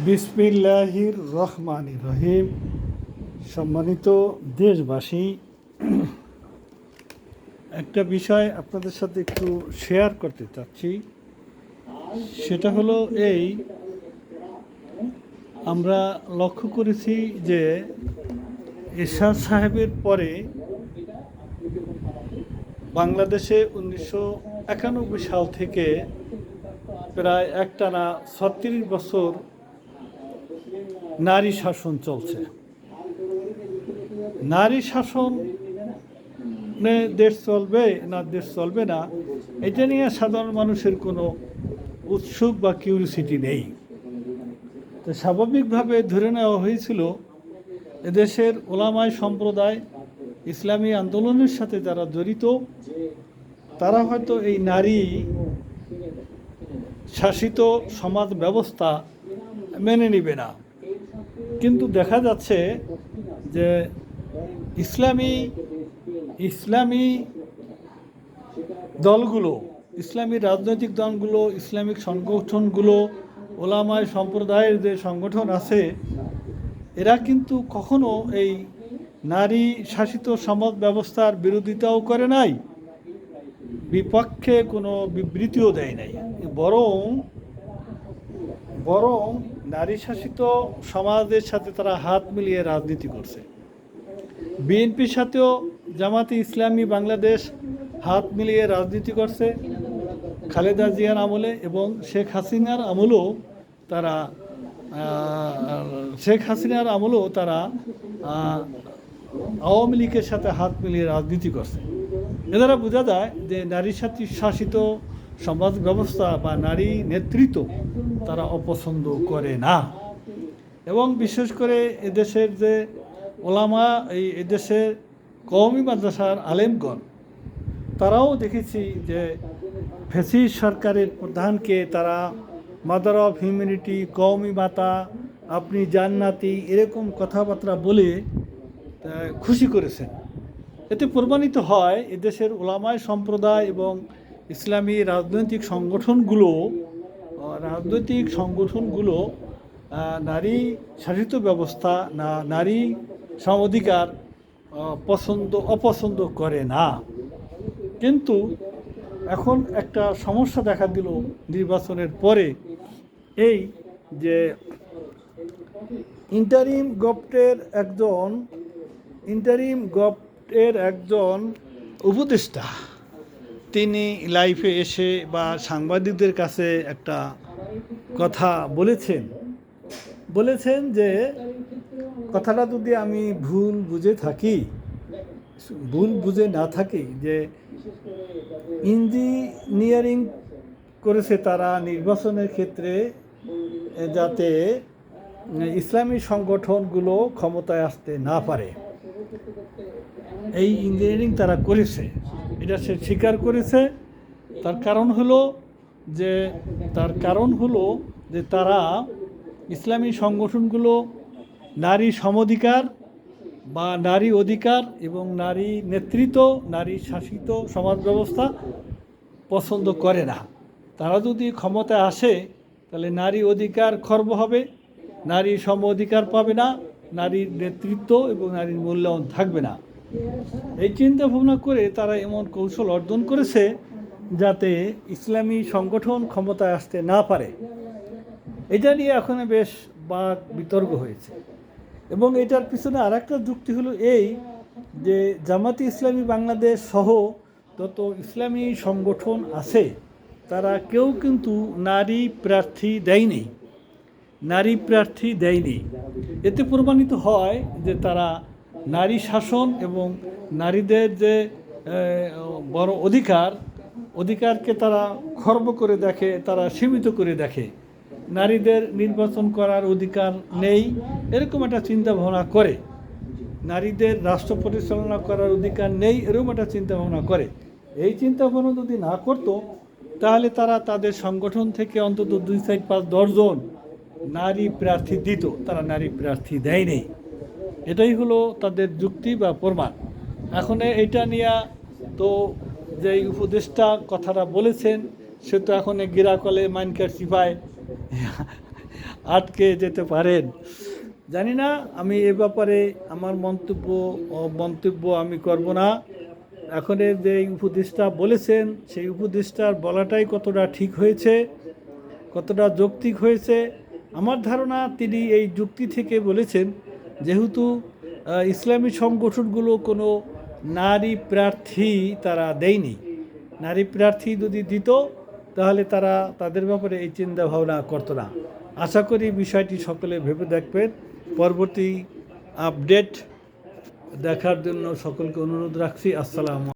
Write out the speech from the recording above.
বিসমিল্লাহির রহমানির রহিম। সম্মানিত দেশবাসী, একটা বিষয় আপনাদের সাথে একটু শেয়ার করতে চাচ্ছি। সেটা হলো এই, আমরা লক্ষ্য করেছি যে এরশাদ সাহেবের পরে বাংলাদেশে 1991 সাল থেকে প্রায় একটানা 36 বছর নারী শাসন চলছে। নারী শাসনে দেশ চলবে না দেশ চলবে না, এটা নিয়ে সাধারণ মানুষের কোনো উৎসুক বা কিউরিসিটি নেই। তো স্বাভাবিকভাবে ধরে নেওয়া হয়েছিল এদেশের ওলামায় সম্প্রদায় ইসলামী আন্দোলনের সাথে যারা জড়িত, তারা হয়তো এই নারী শাসিত সমাজ ব্যবস্থা মেনে নেবে না। কিন্তু দেখা যাচ্ছে যে ইসলামী দলগুলো, ইসলামী রাজনৈতিক দলগুলো, ইসলামিক সংগঠনগুলো, ওলামায় সম্প্রদায়ের যে সংগঠন আছে, এরা কিন্তু কখনো এই নারী শাসিত সমাজ ব্যবস্থার বিরোধিতাও করে নাই, বিপক্ষে কোনো বিবৃতিও দেয় নাই। বরং নারী শাসিত সমাজের সাথে তারা হাত মিলিয়ে রাজনীতি করছে। বিএনপির সাথেও জামাতে ইসলামী বাংলাদেশ হাত মিলিয়ে রাজনীতি করছে খালেদা জিয়ার আমলে, এবং শেখ হাসিনার আমলেও তারা আওয়ামী লীগের সাথে হাত মিলিয়ে রাজনীতি করছে। এ দ্বারা বোঝা যায় যে নারী শাসিত সমাজ ব্যবস্থা বা নারী নেতৃত্ব তারা অপছন্দ করে না। এবং বিশেষ করে এদেশের যে ওলামা, এদেশের কওমি মাদ্রাসার আলেমগণ, তারাও দেখেছি যে ফ্যাসিস্ট সরকারের প্রধানকে তারা মাদার অফ হিউম্যানিটি, কওমি মাতা, আপনি জান্নাতি, এরকম কথাবার্তা বলে খুশি করেছেন। এতে প্রমাণিত হয় এদেশের ওলামায় সম্প্রদায় এবং ইসলামী রাজনৈতিক সংগঠনগুলো নারী শাসিত ব্যবস্থা না, নারী সমাধিকার অপছন্দ করে না। কিন্তু এখন একটা সমস্যা দেখা দিল নির্বাচনের পরে, এই যে ইন্টারিম গভর্নমেন্টের একজন উপদেষ্টা, তিনি লাইভে এসে বা সাংবাদিকদের কাছে একটা কথা বলেছেন যে কথাটা যদি আমি ভুল বুঝে না থাকি, যে ইঞ্জিনিয়ারিং করেছে তারা নির্বাচনের ক্ষেত্রে যাতে ইসলামী সংগঠনগুলো ক্ষমতায় আসতে না পারে, এই ইঞ্জিনিয়ারিং তারা করেছে, এটা সে স্বীকার করেছে। তার কারণ হলো যে তারা ইসলামী সংগঠনগুলো নারী সমধিকার বা নারী অধিকার এবং নারী নেতৃত্ব, নারী শাসিত সমাজ ব্যবস্থা পছন্দ করে না। তারা যদি ক্ষমতায় আসে তাহলে নারী অধিকার খর্ব হবে, নারী সম অধিকার পাবে না, নারীর নেতৃত্ব এবং নারীর মূল্যায়ন থাকবে না। এই চিন্তা ভাবনা করে তারা এমন কৌশল অর্জন করেছে যাতে ইসলামী সংগঠন ক্ষমতায় আসতে না পারে। এটা নিয়ে এখন বেশ বাক বিতর্ক হয়েছে। এবং এটার পিছনে আর একটা যুক্তি হলো এই, যে জামাতে ইসলামী বাংলাদেশ সহ যত ইসলামী সংগঠন আছে, তারা কেউ কিন্তু নারী প্রার্থী দেয়নি। এতে প্রমাণিত হয় যে তারা নারী শাসন এবং নারীদের যে বড় অধিকারকে তারা খর্ব করে দেখে, তারা সীমিত করে দেখে। নারীদের নির্বাচন করার অধিকার নেই এরকম একটা চিন্তা ভাবনা করে, নারীদের রাষ্ট্র পরিচালনা করার অধিকার নেই এরকম একটা চিন্তা ভাবনা করে। এই চিন্তা ভাবনা যদি না করতো তাহলে তারা তাদের সংগঠন থেকে অন্তত 2, 4, 5, 10 জন নারী প্রার্থী দিত। তারা নারী প্রার্থী দেয়নি, এটাই হলো তাদের যুক্তি বা প্রমাণ। এখন এইটা নিয়ে তো যে উপদেষ্টা কথাটা বলেছেন, সে তো এখন গিরাকলে মাইনকার সিপায় আটকে যেতে পারেন। জানি না, আমি এ ব্যাপারে আমার মন্তব্য আমি করব না। এখন যে উপদেষ্টা বলেছেন সেই উপদেষ্টার বলাটাই কতটা ঠিক হয়েছে, কতটা যৌক্তিক হয়েছে। আমার ধারণা তিনি এই যুক্তি থেকে বলেছেন, যেহেতু ইসলামী সংগঠনগুলো কোনো নারী প্রার্থী তারা দেয়নি, নারী প্রার্থী যদি দিত তাহলে তারা তাদের ব্যাপারে এই চিন্তা ভাবনা করতো না। আশা করি বিষয়টি সকলে ভেবে দেখবেন। পরবর্তী আপডেট দেখার জন্য সকলকে অনুরোধ রাখছি। আসসালামু